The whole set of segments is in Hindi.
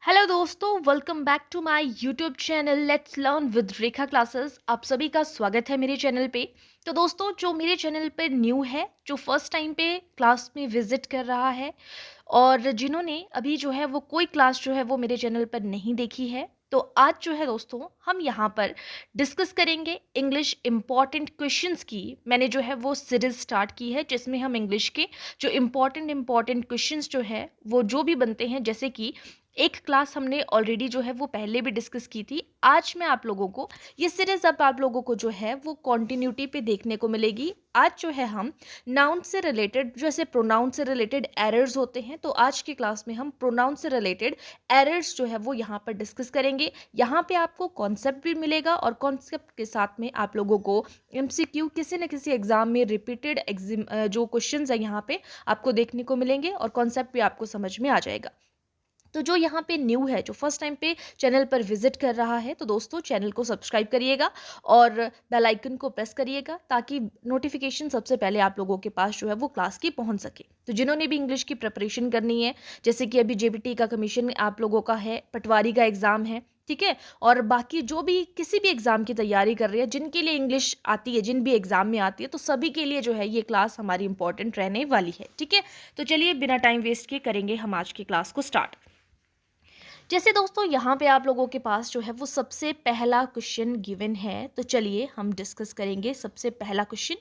हेलो दोस्तों, welcome back to my YouTube channel let's learn with Rekha classes. आप सभी का स्वागत है मेरे चैनल पे। तो दोस्तों, जो मेरे चैनल पे न्यू है, जो फर्स्ट टाइम पे क्लास में विजिट कर रहा है और जिन्होंने अभी जो है वो कोई क्लास जो है वो मेरे चैनल पर नहीं देखी है, तो आज जो है दोस्तों हम यहाँ पर डिस्कस करेंगे इंग्लिश इम्पॉर्टेंट क्वेश्चंस की। मैंने जो है वो सीरीज स्टार्ट की है जिसमें हम इंग्लिश के जो इम्पॉर्टेंट क्वेश्चंस जो है वो जो भी बनते हैं, जैसे कि एक क्लास हमने ऑलरेडी जो है वो पहले भी डिस्कस की थी। आज मैं आप लोगों को ये सीरीज अब आप लोगों को जो है वो कॉन्टिन्यूटी पे देखने को मिलेगी। आज जो है हम नाउन से रिलेटेड, जैसे प्रोनाउन से रिलेटेड एरर्स होते हैं, तो आज की क्लास में हम प्रोनाउन से रिलेटेड एरर्स जो है वो यहाँ पर डिस्कस करेंगे। यहाँ पे आपको कॉन्सेप्ट भी मिलेगा और कॉन्सेप्ट के साथ में आप लोगों को एमसीक्यू किसी न किसी एग्जाम में रिपीटेड जो क्वेश्चन है यहाँ पे आपको देखने को मिलेंगे और कॉन्सेप्ट भी आपको समझ में आ जाएगा। तो जो यहाँ पे न्यू है, जो फर्स्ट टाइम पे चैनल पर विजिट कर रहा है, तो दोस्तों चैनल को सब्सक्राइब करिएगा और बेल आइकन को प्रेस करिएगा ताकि नोटिफिकेशन सबसे पहले आप लोगों के पास जो है वो क्लास की पहुंच सके। तो जिन्होंने भी इंग्लिश की प्रिपरेशन करनी है, जैसे कि अभी जेबीटी का कमीशन आप लोगों का है, पटवारी का एग्जाम है, ठीक है, और बाकी जो भी किसी भी एग्जाम की तैयारी कर रही है, जिनके लिए इंग्लिश आती है, जिन भी एग्जाम में आती है, तो सभी के लिए जो है ये क्लास हमारी इंपॉर्टेंट रहने वाली है। ठीक है, तो चलिए बिना टाइम वेस्ट किए करेंगे हम आज की क्लास को स्टार्ट। जैसे दोस्तों यहाँ पे आप लोगों के पास जो है वो सबसे पहला क्वेश्चन गिवन है, तो चलिए हम डिस्कस करेंगे सबसे पहला क्वेश्चन।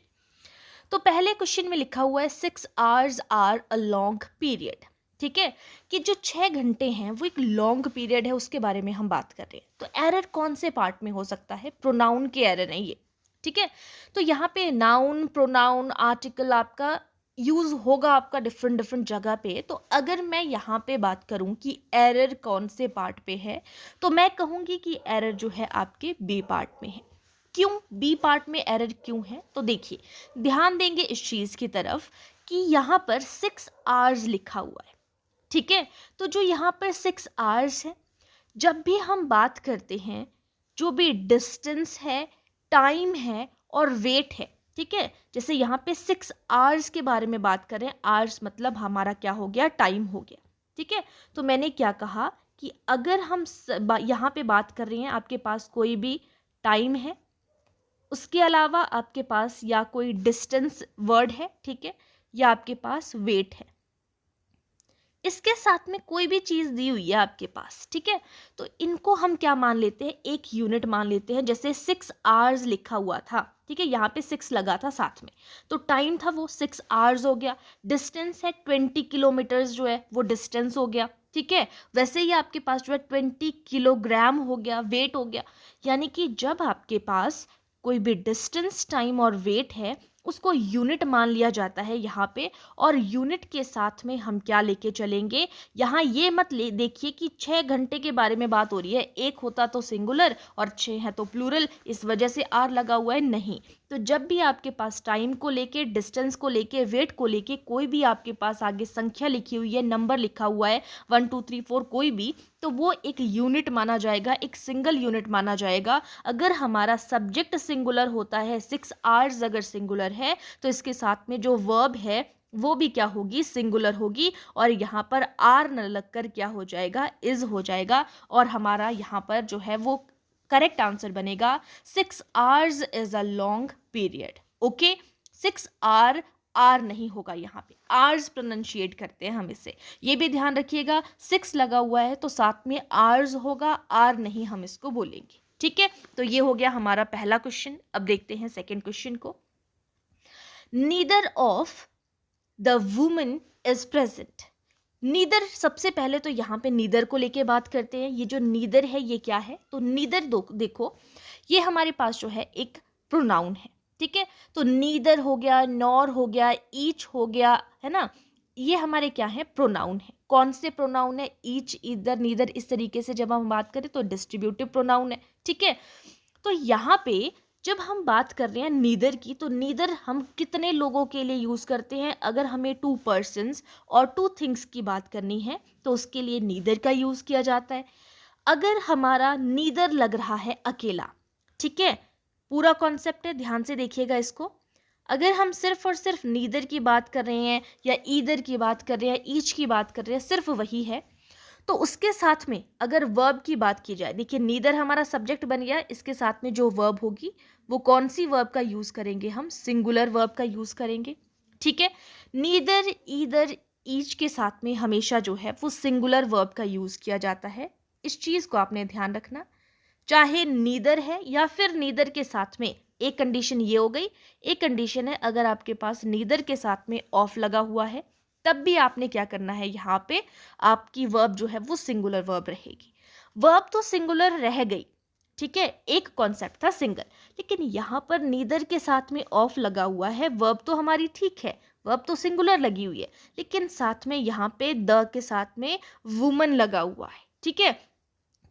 तो पहले क्वेश्चन में लिखा हुआ है 6 hours are a long period. ठीक है, कि जो 6 घंटे हैं वो एक लॉन्ग पीरियड है, उसके बारे में हम बात कर रहे हैं। तो एरर कौन से पार्ट में हो सकता है? प्रोनाउन के एरर है ये। ठीक है, तो यहाँ पे नाउन, प्रोनाउन, आर्टिकल आपका यूज होगा आपका डिफरेंट डिफरेंट जगह पे। तो अगर मैं यहाँ पे बात करूँ कि एरर कौन से पार्ट पे है, तो मैं कहूँगी कि एरर जो है आपके बी पार्ट में है। क्यों बी पार्ट में एरर क्यों है? तो देखिए, ध्यान देंगे इस चीज की तरफ कि यहाँ पर 6 hours लिखा हुआ है। ठीक है, तो जो यहाँ पर 6 hours है, जब भी हम बात करते हैं, जो भी डिस्टेंस है, टाइम है और वेट है, ठीक है, जैसे यहाँ पे 6 hours के बारे में बात करें, आवर्स मतलब हमारा क्या हो गया? टाइम हो गया। ठीक है, तो मैंने क्या कहा कि अगर हम यहाँ पे बात कर रहे हैं, आपके पास कोई भी टाइम है, उसके अलावा आपके पास या कोई डिस्टेंस वर्ड है, ठीक है, या आपके पास वेट है, इसके साथ में कोई भी चीज दी हुई है आपके पास, ठीक है, तो इनको हम क्या मान लेते हैं? एक यूनिट मान लेते हैं। जैसे 6 hours लिखा हुआ था, ठीक है, यहाँ पे 6 लगा था साथ में, तो टाइम था वो 6 hours हो गया। डिस्टेंस है 20 किलोमीटर्स, जो है वो डिस्टेंस हो गया। ठीक है, वैसे ही आपके पास जो है 20 किलोग्राम हो गया, वेट हो गया। यानी कि जब आपके पास कोई भी डिस्टेंस, टाइम और वेट है, उसको यूनिट मान लिया जाता है यहाँ पे। और यूनिट के साथ में हम क्या लेके चलेंगे? यहाँ ये मत ले देखिए कि 6 घंटे के बारे में बात हो रही है, एक होता तो सिंगुलर और 6 है तो प्लूरल, इस वजह से आर लगा हुआ है, नहीं। तो जब भी आपके पास टाइम को लेके, डिस्टेंस को लेके, वेट को लेके कोई भी आपके पास आगे संख्या लिखी हुई है, नंबर लिखा हुआ है 1 2 3 4 कोई भी, तो वो एक यूनिट माना जाएगा, एक सिंगल यूनिट माना जाएगा। अगर हमारा सब्जेक्ट सिंगुलर होता है, 6 hours अगर सिंगुलर है, तो इसके साथ में जो वर्ब है वो भी क्या होगी? सिंगुलर होगी। और यहाँ पर आर न लगकर क्या हो जाएगा? इज हो जाएगा। और हमारा यहाँ पर जो है वो करेक्ट आंसर बनेगा 6 hours is a long period. Okay, 6 hour, are नहीं होगा, यहाँ पे आर्स प्रोनाउंशिएट करते हैं हम इसे, ये भी ध्यान रखिएगा। 6 लगा हुआ है तो साथ में आर्स होगा, आर नहीं हम इसको बोलेंगे। ठीक है, तो ये हो गया हमारा पहला क्वेश्चन। अब देखते हैं सेकंड क्वेश्चन को। Neither of the woman is present. Neither, सबसे पहले तो यहाँ पे नीदर को लेके बात करते हैं। ये जो नीदर है ये क्या है? तो नीदर देखो, ये हमारे पास जो है एक प्रोनाउन है। ठीक है, तो नीदर हो गया, नॉर हो गया, ईच हो गया, है ना, ये हमारे क्या है? प्रोनाउन है। कौन से प्रोनाउन है? ईच, ईदर, नीदर, इस तरीके से जब हम बात करें तो डिस्ट्रीब्यूटिव प्रोनाउन है। ठीक है, तो यहाँ पे जब हम बात कर रहे हैं नीदर की, तो नीदर हम कितने लोगों के लिए यूज करते हैं? अगर हमें 2 persons और 2 things की बात करनी है तो उसके लिए नीदर का यूज किया जाता है। अगर हमारा नीदर लग रहा है अकेला, ठीक है, पूरा कॉन्सेप्ट है, ध्यान से देखिएगा इसको। अगर हम सिर्फ और सिर्फ नीदर की बात कर रहे हैं या ईदर की बात कर रहे हैं, ईच की बात कर रहे हैं, सिर्फ वही है, तो उसके साथ में अगर वर्ब की बात की जाए, देखिए नीदर हमारा सब्जेक्ट बन गया, इसके साथ में जो वर्ब होगी वो कौन सी वर्ब का यूज करेंगे, हम सिंगुलर वर्ब का यूज करेंगे। ठीक है, नीदर, ईदर, ईच के साथ में हमेशा जो है वो सिंगुलर वर्ब का यूज किया जाता है। इस चीज को आपने ध्यान रखना, चाहे नीदर है या फिर नीदर के साथ में, एक कंडीशन ये हो गई। एक कंडीशन है अगर आपके पास नीदर के साथ में ऑफ लगा हुआ है, तब भी आपने क्या करना है, यहाँ पे आपकी वर्ब जो है वो सिंगुलर वर्ब रहेगी। वर्ब तो सिंगुलर रह गई, ठीक है, एक कॉन्सेप्ट था सिंगल, लेकिन यहाँ पर नीदर के साथ में ऑफ लगा हुआ है, वर्ब तो हमारी ठीक है, वर्ब तो सिंगुलर लगी हुई है, लेकिन साथ में यहाँ पे द के साथ में वुमन लगा हुआ है। ठीक है,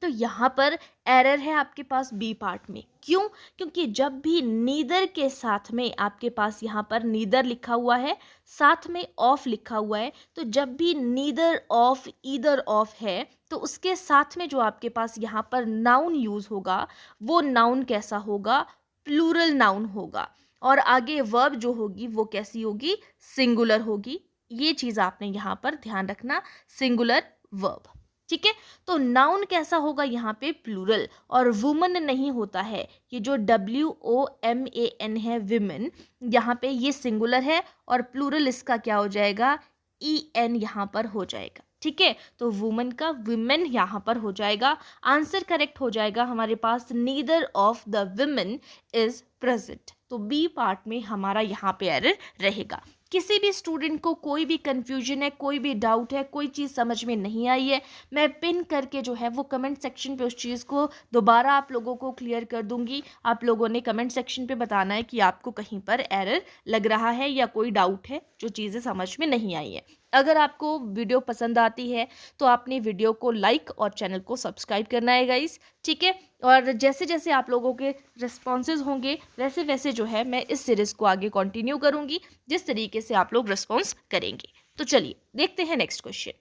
तो यहाँ पर एरर है आपके पास बी पार्ट में। क्यों? क्योंकि जब भी नीदर के साथ में आपके पास यहाँ पर नीदर लिखा हुआ है, साथ में ऑफ लिखा हुआ है, तो जब भी नीदर ऑफ ईदर ऑफ है, तो उसके साथ में जो आपके पास यहाँ पर नाउन यूज होगा, वो नाउन कैसा होगा, प्लूरल नाउन होगा, और आगे वर्ब जो होगी वो कैसी होगी, सिंगुलर होगी। ये चीज आपने यहाँ पर ध्यान रखना, सिंगुलर वर्ब। ठीक है, तो नाउन कैसा होगा यहाँ पे, प्लूरल, और वुमन नहीं होता है, ये जो WOMAN है विमेन, यहाँ पे ये सिंगुलर है, और प्लूरल इसका क्या हो जाएगा, EN यहाँ पर हो जाएगा। ठीक है, तो वुमन का विमेन यहाँ पर हो जाएगा। आंसर करेक्ट हो जाएगा हमारे पास, neither of the women is present. तो बी पार्ट में हमारा यहाँ पे एरर रहेगा। किसी भी स्टूडेंट को कोई भी कंफ्यूजन है, कोई भी डाउट है, कोई चीज़ समझ में नहीं आई है, मैं पिन करके जो है वो कमेंट सेक्शन पे उस चीज़ को दोबारा आप लोगों को क्लियर कर दूंगी। आप लोगों ने कमेंट सेक्शन पे बताना है कि आपको कहीं पर एरर लग रहा है या कोई डाउट है, जो चीज़ें समझ में नहीं आई है। अगर आपको वीडियो पसंद आती है तो आपने वीडियो को लाइक और चैनल को सब्सक्राइब करना है गाइस। ठीक है, और जैसे जैसे आप लोगों के रिस्पॉन्सेज होंगे वैसे वैसे जो है मैं इस सीरीज़ को आगे कंटिन्यू करूंगी, जिस तरीके से आप लोग रिस्पॉन्स करेंगे। तो चलिए देखते हैं नेक्स्ट क्वेश्चन।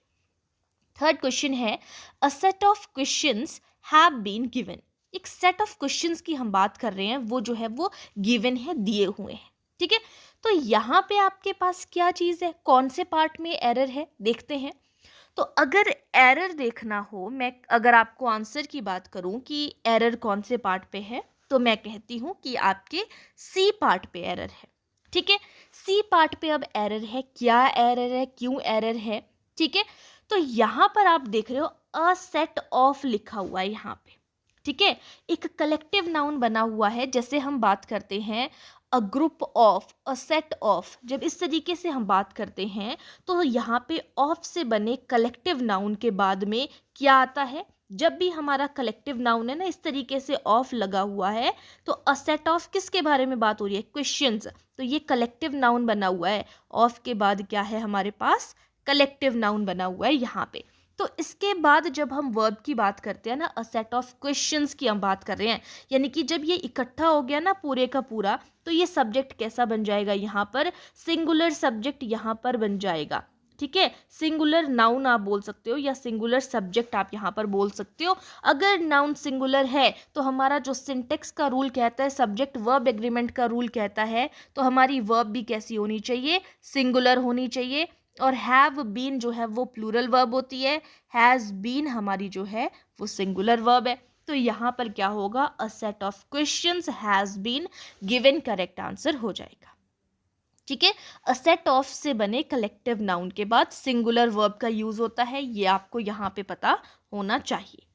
थर्ड क्वेश्चन है, a set of questions have been given. एक सेट ऑफ क्वेश्चंस की हम बात कर रहे हैं, वो जो है वो गिवन है, दिए हुए हैं। ठीक है, तो यहाँ पे आपके पास क्या चीज़ है, कौन से पार्ट में एरर है, देखते हैं। तो अगर एरर देखना हो, मैं अगर आपको आंसर की बात करूं कि एरर कौन से पार्ट पे है, तो मैं कहती हूं कि आपके सी पार्ट पे एरर है। ठीक है, सी पार्ट पे अब एरर है, क्या एरर है, क्यों एरर है। ठीक है, तो यहाँ पर आप देख रहे हो अ सेट ऑफ लिखा हुआ है यहाँ पे। ठीक है, एक कलेक्टिव नाउन बना हुआ है, जैसे हम बात करते हैं a group of, a set of, जब इस तरीके से हम बात करते हैं तो यहाँ पे ऑफ से बने कलेक्टिव नाउन के बाद में क्या आता है, जब भी हमारा कलेक्टिव नाउन है ना इस तरीके से ऑफ लगा हुआ है, तो अ सेट ऑफ किसके बारे में बात हो रही है, क्वेश्चंस। तो ये कलेक्टिव नाउन बना हुआ है, ऑफ के बाद क्या है हमारे पास, कलेक्टिव नाउन बना हुआ है यहाँ पे। तो इसके बाद जब हम वर्ब की बात करते हैं ना, अ सेट ऑफ क्वेश्चंस की हम बात कर रहे हैं, यानी कि जब ये इकट्ठा हो गया ना पूरे का पूरा, तो ये सब्जेक्ट कैसा बन जाएगा, यहाँ पर सिंगुलर सब्जेक्ट यहाँ पर बन जाएगा। ठीक है, सिंगुलर नाउन आप बोल सकते हो या सिंगुलर सब्जेक्ट आप यहाँ पर बोल सकते हो। अगर नाउन सिंगुलर है तो हमारा जो सिंटेक्स का रूल कहता है, सब्जेक्ट वर्ब एग्रीमेंट का रूल कहता है, तो हमारी वर्ब भी कैसी होनी चाहिए, सिंगुलर होनी चाहिए। और हैव बीन जो है वो प्लूरल वर्ब होती है, हैज़ बीन हमारी जो है वो सिंगुलर वर्ब है। तो यहाँ पर क्या होगा, a set of questions has been given, correct answer हो जाएगा। ठीक है, अ सेट ऑफ से बने कलेक्टिव नाउन के बाद सिंगुलर वर्ब का यूज होता है, ये आपको यहाँ पे पता होना चाहिए।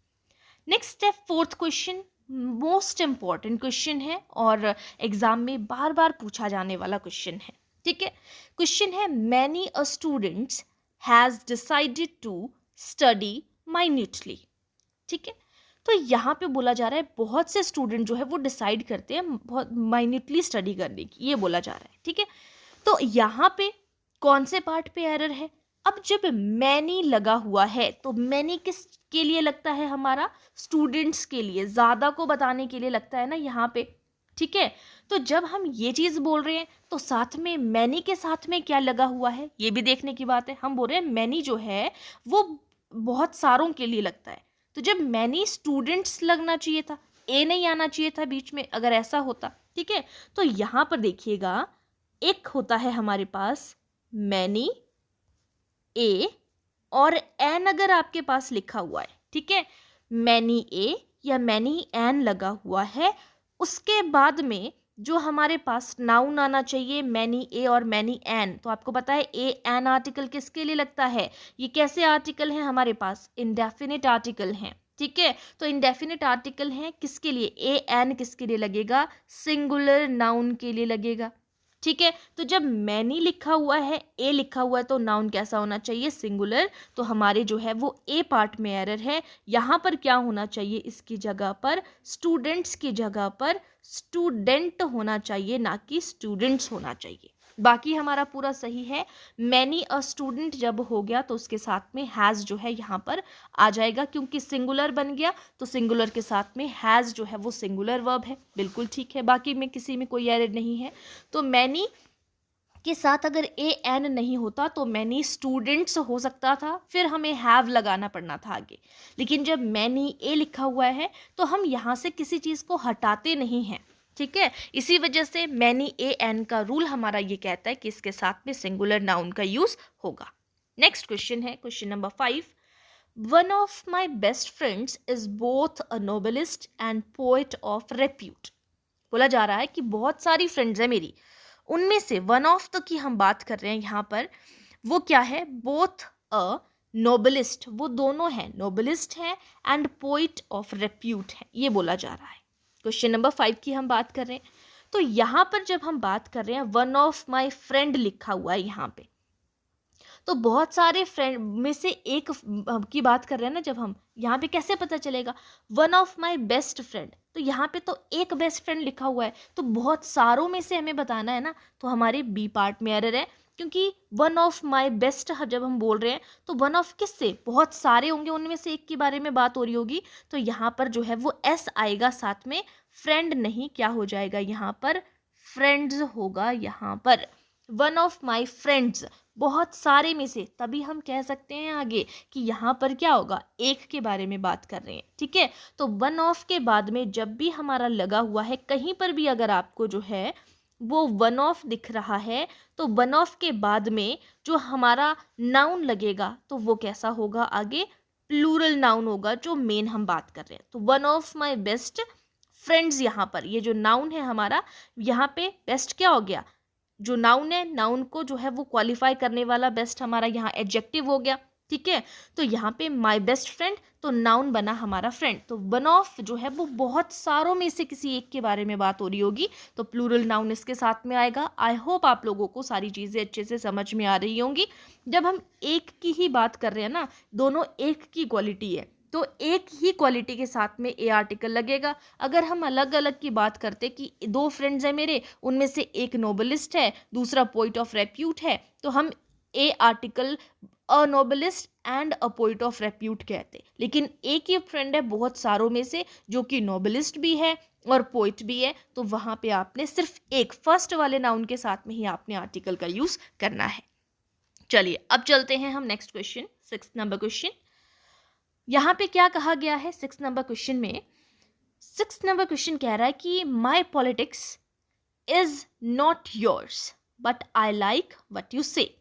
Next step, fourth question, most important question है और एग्जाम में बार बार पूछा जाने वाला क्वेश्चन है। ठीक है, क्वेश्चन है, many a students has decided to study minutely. ठीक है, तो यहाँ पे बोला जा रहा है बहुत से स्टूडेंट जो है वो डिसाइड करते हैं बहुत माइन्यूटली स्टडी करने की, ये बोला जा रहा है। ठीक है, तो यहाँ पे कौन से पार्ट पे एरर है, अब जब मैनी लगा हुआ है तो मैनी किस के लिए लगता है, हमारा स्टूडेंट्स के लिए, ज़्यादा को बताने के लिए लगता है ना यहाँ पे। ठीक है, तो जब हम ये चीज़ बोल रहे हैं तो साथ में मैनी के साथ में क्या लगा हुआ है, ये भी देखने की बात है। हम बोल रहे हैं मैनी जो है वो बहुत सारों के लिए लगता है, तो जब मैनी स्टूडेंट्स लगना चाहिए था, ए नहीं आना चाहिए था बीच में, अगर ऐसा होता। ठीक है, तो यहाँ पर देखिएगा, एक होता है हमारे पास मैनी, ए, और एन अगर आपके पास लिखा हुआ है, ठीक है, मैनी ए या मैनी एन लगा हुआ है, उसके बाद में जो हमारे पास नाउन आना चाहिए मैनी ए और मैनी एन, तो आपको पता है ए एन आर्टिकल किसके लिए लगता है, ये कैसे आर्टिकल है हमारे पास, इंडेफिनिट आर्टिकल हैं, ठीक है। तो इंडेफिनिट आर्टिकल हैं किसके लिए, ए एन किसके लिए लगेगा, सिंगुलर नाउन के लिए लगेगा, ठीक है। तो जब मैनी लिखा हुआ है, ए लिखा हुआ है, तो नाउन कैसा होना चाहिए, सिंगुलर। तो हमारे जो है वो ए पार्ट में एरर है, यहाँ पर क्या होना चाहिए, इसकी जगह पर स्टूडेंट्स की जगह पर स्टूडेंट होना चाहिए, ना कि स्टूडेंट्स होना चाहिए। बाकी हमारा पूरा सही है। मैनी अ स्टूडेंट जब हो गया तो उसके साथ में हैज़ जो है यहाँ पर आ जाएगा, क्योंकि सिंगुलर बन गया, तो सिंगुलर के साथ में हैज़ जो है वो सिंगुलर वर्ब है, बिल्कुल ठीक है। बाकी में किसी में कोई एरर नहीं है। तो मैनी के साथ अगर ए एन नहीं होता तो मैनी स्टूडेंट्स हो सकता था, फिर हमें हैव लगाना पड़ना था आगे। लेकिन जब मैनी ए लिखा हुआ है तो हम यहाँ से किसी चीज़ को हटाते नहीं हैं, ठीक है। इसी वजह से मैनी ए एन का रूल हमारा ये कहता है कि इसके साथ में सिंगुलर नाउन का यूज होगा। नेक्स्ट क्वेश्चन है question number 5। One of my best friends is both a novelist and poet of repute. बोला जा रहा है कि बहुत सारी फ्रेंड्स है मेरी, उनमें से वन ऑफ द की हम बात कर रहे हैं यहाँ पर, वो क्या है, बोथ अ नोबलिस्ट, वो दोनों हैं, नोबलिस्ट हैं एंड पोइट ऑफ रेप्यूट है, ये बोला जा रहा है। क्वेश्चन नंबर 5 की हम बात कर रहे हैं। तो यहाँ पर जब हम बात कर रहे हैं वन ऑफ माई फ्रेंड लिखा हुआ है यहाँ पे, तो बहुत सारे फ्रेंड में से एक की बात कर रहे हैं ना, जब हम यहाँ पे कैसे पता चलेगा, one of my best friend, तो यहाँ पे तो एक बेस्ट फ्रेंड लिखा हुआ है, तो बहुत सारों में से हमें बताना है ना, तो हमारे बी पार्ट में एरर है, क्योंकि वन ऑफ माई बेस्ट जब हम बोल रहे हैं तो वन ऑफ किससे, बहुत सारे होंगे, उनमें से एक के बारे में बात हो रही होगी, तो यहाँ पर जो है वो एस आएगा साथ में, फ्रेंड नहीं, क्या हो जाएगा यहाँ पर, फ्रेंड्स होगा यहाँ पर। वन ऑफ माई फ्रेंड्स, बहुत सारे में से, तभी हम कह सकते हैं आगे कि यहाँ पर क्या होगा, एक के बारे में बात कर रहे हैं, ठीक है। तो वन ऑफ के बाद में जब भी हमारा लगा हुआ है, कहीं पर भी अगर आपको जो है वो वन ऑफ दिख रहा है, तो वन ऑफ के बाद में जो हमारा नाउन लगेगा तो वो कैसा होगा, आगे प्लूरल नाउन होगा, जो मेन हम बात कर रहे हैं। तो one of my best friends, यहाँ पर ये जो नाउन है हमारा, यहाँ पे बेस्ट क्या हो गया, जो नाउन है, नाउन को जो है वो क्वालिफाई करने वाला बेस्ट हमारा यहाँ एडजेक्टिव हो गया, ठीक है। तो यहाँ पे माय बेस्ट फ्रेंड, तो नाउन बना हमारा फ्रेंड, तो वन ऑफ जो है वो बहुत सारों में से किसी एक के बारे में बात हो रही होगी, तो प्लूरल नाउन इसके साथ में आएगा। आई होप आप लोगों को सारी चीज़ें अच्छे से समझ में आ रही होंगी। जब हम एक की ही बात कर रहे हैं ना, दोनों एक की क्वालिटी है, तो एक ही क्वालिटी के साथ में ए आर्टिकल लगेगा। अगर हम अलग अलग की बात करते कि दो फ्रेंड्स हैं मेरे, उनमें से एक नोबलिस्ट है, दूसरा पोइट ऑफ रेप्यूट है, तो हम a article a novelist and a poet of repute कहते। लेकिन एक ही फ्रेंड है बहुत सारों में से, जो कि नोबलिस्ट भी है और पोइट भी है, तो वहाँ पे आपने सिर्फ एक फर्स्ट वाले नाउन के साथ में ही आपने आर्टिकल का यूज़ करना है। चलिए अब चलते हैं हम नेक्स्ट क्वेश्चन, 6 नंबर क्वेश्चन। यहाँ पे क्या कहा गया है 6 नंबर क्वेश्चन में, 6 नंबर क्वेश्चन कह रहा है कि my politics is not yours but I like what you say.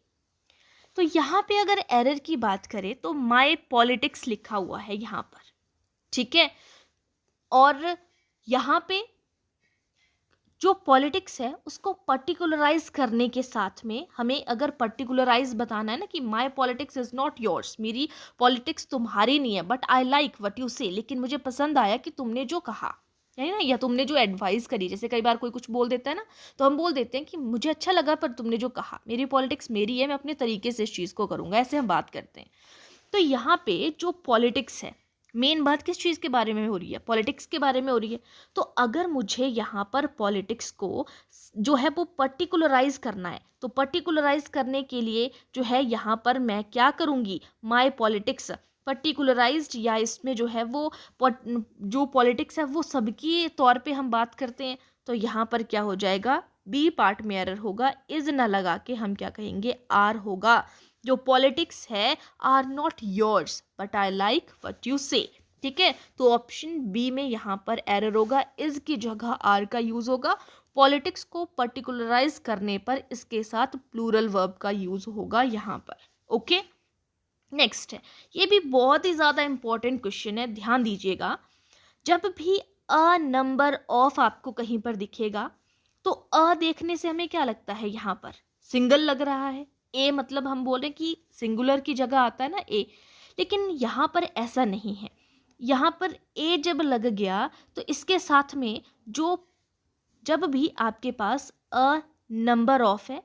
तो यहाँ पे अगर एरर की बात करें तो माई पॉलिटिक्स लिखा हुआ है यहाँ पर, ठीक है। और यहाँ पे जो पॉलिटिक्स है उसको पर्टिकुलराइज करने के साथ में हमें अगर पर्टिकुलराइज बताना है ना कि my politics is not yours, मेरी पॉलिटिक्स तुम्हारी नहीं है, but I like what you से, लेकिन मुझे पसंद आया कि तुमने जो कहा है ना, या तुमने जो एडवाइस करी। जैसे कई बार कोई कुछ बोल देता है ना, तो हम बोल देते हैं कि मुझे अच्छा लगा पर तुमने जो कहा, मेरी पॉलिटिक्स मेरी है, मैं अपने तरीके से इस चीज़ को करूँगा, ऐसे हम बात करते हैं। तो यहाँ पे जो पॉलिटिक्स है, मेन बात किस चीज़ के बारे में हो रही है, पॉलिटिक्स के बारे में हो रही है। तो अगर मुझे यहाँ पर पॉलिटिक्स को जो है वो पर्टिकुलराइज करना है, तो पर्टिकुलराइज करने के लिए जो है यहाँ पर मैं क्या करूँगी, माय पॉलिटिक्स पर्टिकुलराइज्ड, या इसमें जो है वो जो पॉलिटिक्स है वो सबकी तौर पे हम बात करते हैं, तो यहाँ पर क्या हो जाएगा, बी पार्ट में एरर होगा, इज ना लगा के हम क्या कहेंगे, आर होगा। जो पॉलिटिक्स है are not yours but I like what you say, ठीक है। तो ऑप्शन बी में यहाँ पर एरर होगा, इज की जगह आर का यूज होगा। पॉलिटिक्स को पर्टिकुलराइज करने पर इसके साथ प्लूरल वर्ब का यूज होगा यहाँ पर, ओके। नेक्स्ट है, ये भी बहुत ही ज़्यादा इंपॉर्टेंट क्वेश्चन है, ध्यान दीजिएगा। जब भी अ नंबर ऑफ आपको कहीं पर दिखेगा तो अ देखने से हमें क्या लगता है, यहाँ पर सिंगल लग रहा है। ए मतलब हम बोले कि सिंगुलर की जगह आता है ना ए, लेकिन यहाँ पर ऐसा नहीं है। यहाँ पर ए जब लग गया तो इसके साथ में जो, जब भी आपके पास अ नंबर ऑफ है,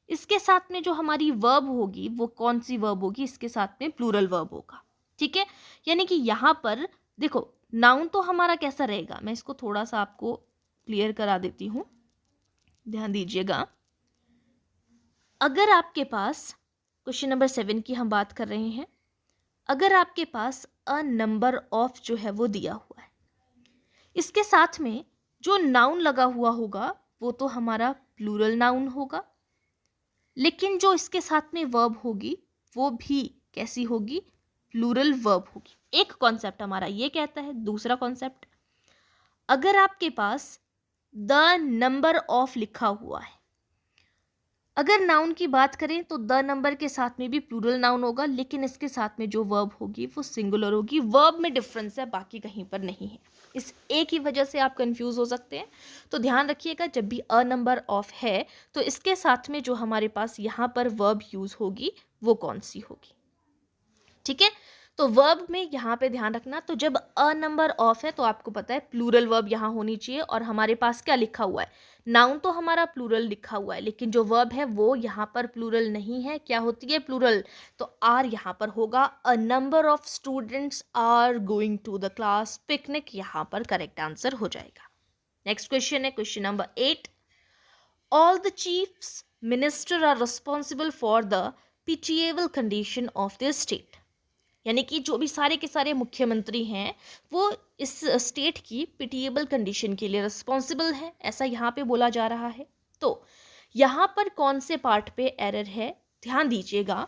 इसके साथ में जो हमारी वर्ब होगी वो कौन सी वर्ब होगी, इसके साथ में प्लूरल वर्ब होगा। ठीक है, यानी कि यहाँ पर देखो नाउन तो हमारा कैसा रहेगा, मैं इसको थोड़ा सा आपको क्लियर करा देती हूँ, ध्यान दीजिएगा। अगर आपके पास क्वेश्चन नंबर 7 की हम बात कर रहे हैं, अगर आपके पास अ नंबर ऑफ जो है वो दिया हुआ है, इसके साथ में जो नाउन लगा हुआ होगा वो तो हमारा प्लूरल नाउन होगा, लेकिन जो इसके साथ में वर्ब होगी वो भी कैसी होगी, प्लूरल वर्ब होगी। एक कॉन्सेप्ट हमारा ये कहता है। दूसरा कॉन्सेप्ट, अगर आपके पास द नंबर ऑफ लिखा हुआ है, अगर नाउन की बात करें तो द नंबर के साथ में भी प्लूरल नाउन होगा, लेकिन इसके साथ में जो वर्ब होगी वो सिंगुलर होगी। वर्ब में डिफरेंस है, बाकी कहीं पर नहीं है। इस एक ही वजह से आप कंफ्यूज हो सकते हैं। तो ध्यान रखिएगा, जब भी अ नंबर ऑफ है तो इसके साथ में जो हमारे पास यहाँ पर वर्ब यूज होगी वो कौन सी होगी। ठीक है, तो वर्ब में यहाँ पे ध्यान रखना। तो जब अ नंबर ऑफ है तो आपको पता है प्लूरल वर्ब यहाँ होनी चाहिए, और हमारे पास क्या लिखा हुआ है, नाउन तो हमारा प्लूरल लिखा हुआ है, लेकिन जो वर्ब है वो यहाँ पर प्लूरल नहीं है। क्या होती है, प्लूरल। तो आर यहाँ पर होगा, a number of students are going to the class picnic, यहाँ पर करेक्ट आंसर हो जाएगा। नेक्स्ट क्वेश्चन है question number 8, all the chiefs minister are responsible for the pitiable condition of the state. यानी कि जो भी सारे के सारे मुख्यमंत्री हैं वो इस स्टेट की पिटिएबल कंडीशन के लिए रिस्पॉन्सिबल है, ऐसा यहाँ पे बोला जा रहा है। तो यहाँ पर कौन से पार्ट पे एरर है, ध्यान दीजिएगा।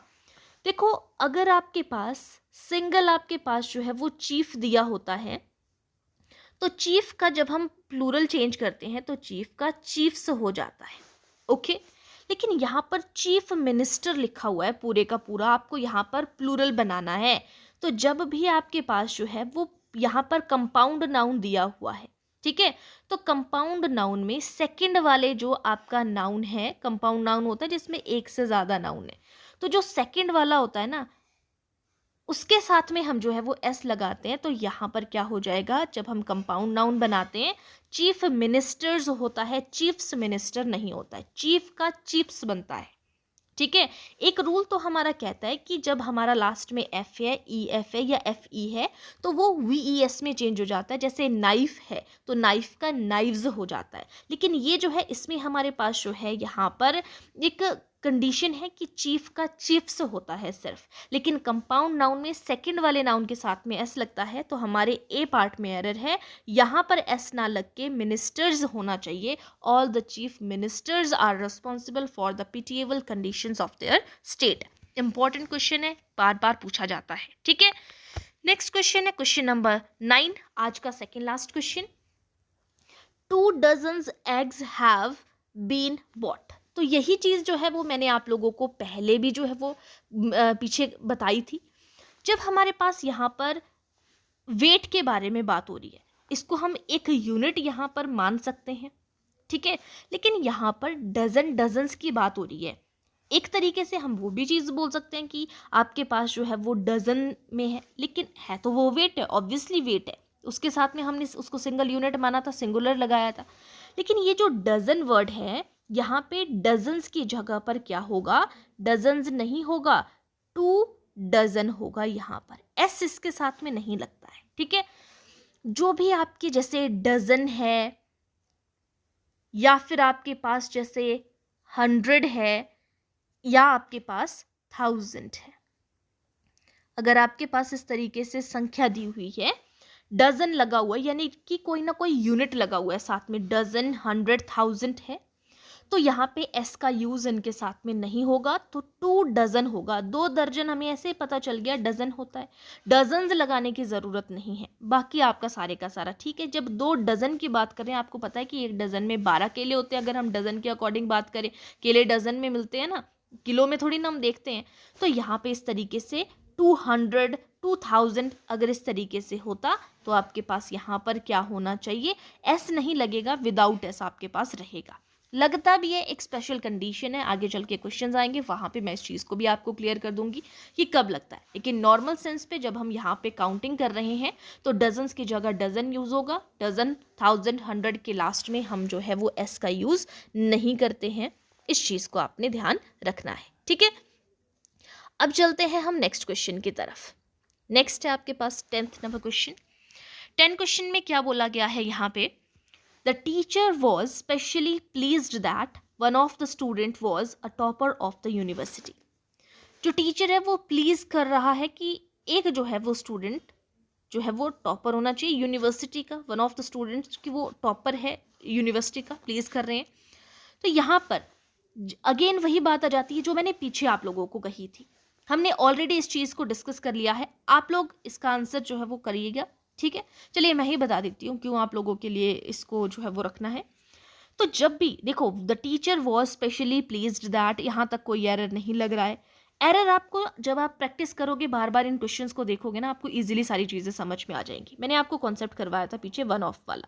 देखो, अगर आपके पास सिंगल आपके पास जो है वो चीफ दिया होता है, तो चीफ का जब हम प्लूरल चेंज करते हैं तो चीफ का चीफ्स हो जाता है। ओके, लेकिन यहाँ पर चीफ मिनिस्टर लिखा हुआ है पूरे का पूरा, आपको यहाँ पर प्लूरल बनाना है। तो जब भी आपके पास जो है वो यहाँ पर कंपाउंड नाउन दिया हुआ है, ठीक है, तो कंपाउंड नाउन में सेकंड वाले जो आपका नाउन है, कंपाउंड नाउन होता है जिसमें एक से ज़्यादा नाउन है, तो जो सेकंड वाला होता है ना उसके साथ में हम जो है वो एस लगाते हैं। तो यहाँ पर क्या हो जाएगा, जब हम कंपाउंड नाउन बनाते हैं, चीफ मिनिस्टर्स होता है, चीफ्स मिनिस्टर नहीं होता है, चीफ का चीफ्स बनता है। ठीक है, एक रूल तो हमारा कहता है कि जब हमारा लास्ट में एफ है, ई एफ है या एफ ई है तो वो वी ई एस में चेंज हो जाता है। जैसे नाइफ है तो नाइफ का नाइव्स हो जाता है, लेकिन ये जो है इसमें हमारे पास जो है यहाँ पर एक कंडीशन है कि चीफ का चीफ्स होता है सिर्फ, लेकिन कंपाउंड नाउन में सेकंड वाले नाउन के साथ में एस लगता है, तो हमारे ए पार्ट में एरर है। यहाँ पर एस ना लग के मिनिस्टर्स होना चाहिए। All the chief ministers are responsible for the pitiable conditions of their state. Important question है, बार बार पूछा जाता है। ठीक है, नेक्स्ट क्वेश्चन है क्वेश्चन नंबर 9, आज का second last question. 2 dozens eggs have been bought. तो यही चीज़ जो है वो मैंने आप लोगों को पहले भी जो है वो पीछे बताई थी। जब हमारे पास यहाँ पर वेट के बारे में बात हो रही है, इसको हम एक यूनिट यहाँ पर मान सकते हैं, ठीक है, लेकिन यहाँ पर डजन्स की बात हो रही है। एक तरीके से हम वो भी चीज़ बोल सकते हैं कि आपके पास जो है वो डजन में है, लेकिन है तो वो वेट है, ऑब्वियसली वेट है। उसके साथ में हमने उसको सिंगल यूनिट माना था, सिंगुलर लगाया था। लेकिन ये जो डजन वर्ड है, यहाँ पे डजन्स की जगह पर क्या होगा, डजन्स नहीं होगा, 2 डजन होगा। यहाँ पर एस इसके साथ में नहीं लगता है। ठीक है, जो भी आपके जैसे डजन है या फिर आपके पास जैसे 100 है या आपके पास 1000 है, अगर आपके पास इस तरीके से संख्या दी हुई है, डजन लगा हुआ है, यानी कि कोई ना कोई यूनिट लगा हुआ है साथ में, डजन 100 1000 है, तो यहाँ पे एस का यूज इनके साथ में नहीं होगा, तो 2 डजन होगा। 2 दर्जन हमें ऐसे ही पता चल गया डजन होता है, डजन्स लगाने की ज़रूरत नहीं है। बाकी आपका सारे का सारा ठीक है। जब 2 डजन की बात करें, आपको पता है कि एक डजन में 12 केले होते हैं। अगर हम डजन के अकॉर्डिंग बात करें, केले डजन में मिलते हैं ना, किलो में थोड़ी ना हम देखते हैं। तो यहाँ पे इस तरीके से 200, 2000 अगर इस तरीके से होता तो आपके पास यहाँ पर क्या होना चाहिए, एस नहीं लगेगा, विदाउट एस आपके पास रहेगा। लगता भी है, एक स्पेशल कंडीशन है, आगे चल के क्वेश्चंस आएंगे वहाँ पे मैं इस चीज़ को भी आपको क्लियर कर दूंगी कि कब लगता है। लेकिन नॉर्मल सेंस पे जब हम यहाँ पे काउंटिंग कर रहे हैं तो डजन्स की जगह डजन यूज़ होगा। डजन, 1000, 100 के लास्ट में हम जो है वो एस का यूज़ नहीं करते हैं। इस चीज़ को आपने ध्यान रखना है, ठीक है। अब चलते हैं हम नेक्स्ट क्वेश्चन की तरफ। नेक्स्ट है आपके पास 10th नंबर क्वेश्चन। 10 क्वेश्चन में क्या बोला गया है यहाँ पे, the teacher was specially pleased that one of the student was a topper of the university. जो टीचर है वो प्लीज कर रहा है कि एक जो है वो स्टूडेंट जो है वो टॉपर होना चाहिए यूनिवर्सिटी का, वन ऑफ द स्टूडेंट्स की वो टॉपर है यूनिवर्सिटी का, प्लीज कर रहे हैं। तो यहाँ पर अगेन वही बात आ जाती है जो मैंने पीछे आप लोगों को कही थी। हमने ऑलरेडी इस चीज़ को डिस्कस कर लिया है, आप लोग इसका आंसर जो है वो करिएगा, ठीक है। चलिए मैं ही बता देती हूँ क्यों आप लोगों के लिए इसको जो है वो रखना है। तो जब भी देखो the teacher was specially pleased that, यहाँ तक कोई एरर नहीं लग रहा है। एरर आपको जब आप प्रैक्टिस करोगे, बार बार इन क्वेश्चंस को देखोगे ना, आपको इजीली सारी चीज़ें समझ में आ जाएंगी। मैंने आपको कॉन्सेप्ट करवाया था पीछे वन ऑफ वाला,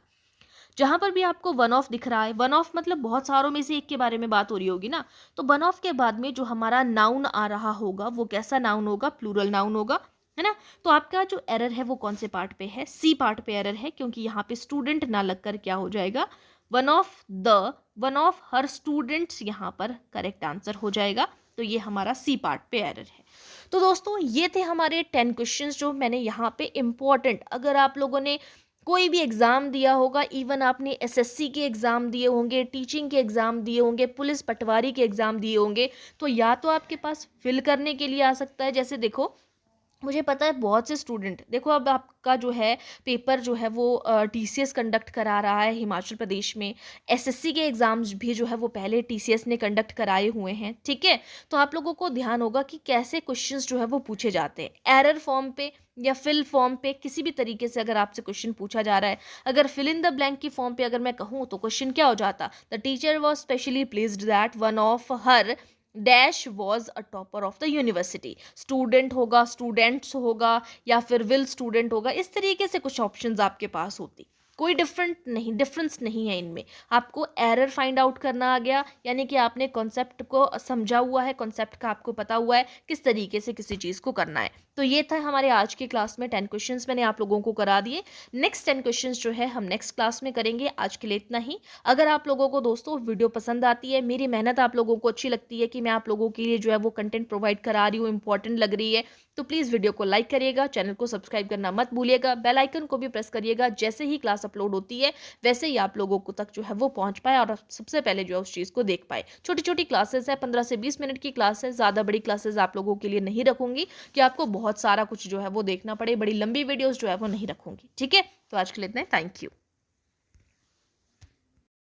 जहां पर भी आपको वन ऑफ दिख रहा है, वन ऑफ मतलब बहुत सारों में से एक के बारे में बात हो रही होगी ना, तो वन ऑफ के बाद में जो हमारा नाउन आ रहा होगा वो कैसा नाउन होगा, प्लूरल नाउन होगा, है ना। तो आपका जो एरर है वो कौन से पार्ट पे है, सी पार्ट पे एरर है, क्योंकि यहाँ पे स्टूडेंट ना लगकर क्या हो जाएगा, one of the, one of her students यहाँ पर करेक्ट आंसर हो जाएगा। तो ये हमारा सी पार्ट पे एरर है। तो दोस्तों ये थे हमारे 10 क्वेश्चंस जो मैंने यहाँ पे इम्पॉर्टेंट, अगर आप लोगों ने कोई भी एग्ज़ाम दिया होगा, इवन आपने एसएससी के एग्ज़ाम दिए होंगे, टीचिंग के एग्ज़ाम दिए होंगे, पुलिस पटवारी के एग्ज़ाम दिए होंगे, तो या तो आपके पास फिल करने के लिए आ सकता है। जैसे देखो मुझे पता है बहुत से स्टूडेंट, देखो अब आपका जो है पेपर जो है वो टीसीएस कंडक्ट करा रहा है हिमाचल प्रदेश में। एसएससी के एग्ज़ाम्स भी जो है वो पहले टीसीएस ने कंडक्ट कराए हुए हैं, ठीक है। तो आप लोगों को ध्यान होगा कि कैसे क्वेश्चंस जो है वो पूछे जाते हैं, एरर फॉर्म पे या फिल फॉर्म पे, किसी भी तरीके से अगर आपसे क्वेश्चन पूछा जा रहा है। अगर फिल इन द ब्लैंक की फॉर्म पे अगर मैं कहूँ तो क्वेश्चन क्या हो जाता, the teacher was specially pleased that one of her dash was a topper of the university. Student होगा, स्टूडेंट्स होगा, या फिर विल स्टूडेंट होगा, इस तरीके से कुछ ऑप्शंस आपके पास होती। कोई डिफरेंस नहीं है इनमें। आपको एरर फाइंड आउट करना आ गया, यानी कि आपने कॉन्सेप्ट को समझा हुआ है, कॉन्सेप्ट का आपको पता हुआ है किस तरीके से किसी चीज़ को करना है। तो ये था हमारे आज की क्लास में 10 क्वेश्चंस मैंने आप लोगों को करा दिए। नेक्स्ट 10 क्वेश्चंस जो है हम नेक्स्ट क्लास में करेंगे। आज के लिए इतना ही। अगर आप लोगों को दोस्तों वीडियो पसंद आती है, मेरी मेहनत आप लोगों को अच्छी लगती है कि मैं आप लोगों के लिए जो है वो कंटेंट प्रोवाइड करा रही हूँ, इंपॉर्टेंट लग रही है, तो प्लीज़ वीडियो को लाइक करिएगा, चैनल को सब्सक्राइब करना मत भूलिएगा, बेल आइकन को भी प्रेस करिएगा। जैसे ही क्लास अपलोड होती है वैसे ही आप लोगों को तक जो है वो पहुंच पाए और सबसे पहले जो है उस चीज़ को देख पाए। छोटी छोटी क्लासेस है, 15 से 20 मिनट की क्लास है, ज़्यादा बड़ी क्लासेस आप लोगों के लिए नहीं रखूंगी कि आपको बहुत सारा कुछ जो है वो देखना पड़े, बड़ी लंबी वीडियोस जो है वो नहीं रखूंगी, ठीक है। तो आज के लिए इतना ही, थैंक यू।